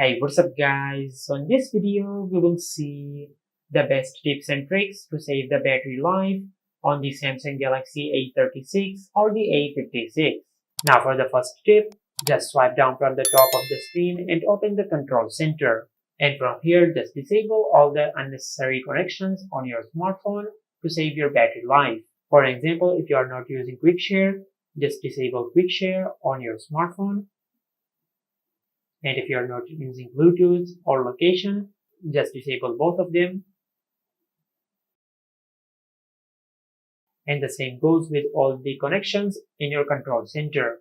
Hey, what's up guys? So in this video, we will see the best tips and tricks to save the battery life on the Samsung Galaxy A36 or the A56. Now for the first tip, just swipe down from the top of the screen and open the control center. And from here, just disable all the unnecessary connections on your smartphone to save your battery life. For example, if you are not using Quick Share, just disable Quick Share on your smartphone. And if you are not using Bluetooth or location, just disable both of them. And the same goes with all the connections in your control center.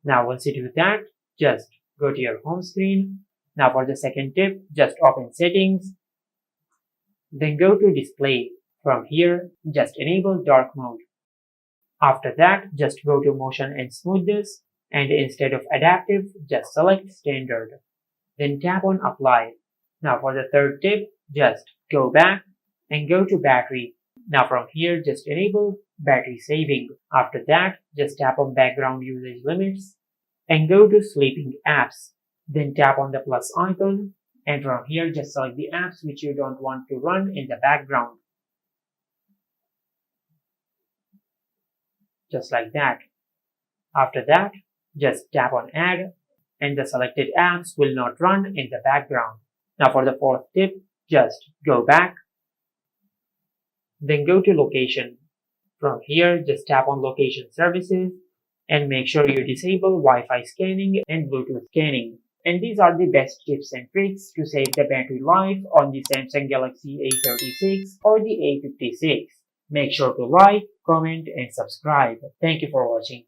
Now once you do that, just go to your home screen. Now for the second tip, just open settings. Then go to display. From here, just enable dark mode. After that, just go to motion and smoothness. And instead of adaptive, just select standard. Then tap on apply. Now for the third tip, just go back and go to battery. Now from here, just enable battery saving. After that, just tap on background usage limits and go to sleeping apps. Then tap on the plus icon. And from here, just select the apps which you don't want to run in the background. Just like that. After that, just tap on add and the selected apps will not run in the background. Now for the fourth tip, just go back. Then go to location. From here, just tap on location services and make sure you disable Wi-Fi scanning and Bluetooth scanning. And these are the best tips and tricks to save the battery life on the Samsung Galaxy A36 or the A56. Make sure to like, comment and subscribe. Thank you for watching.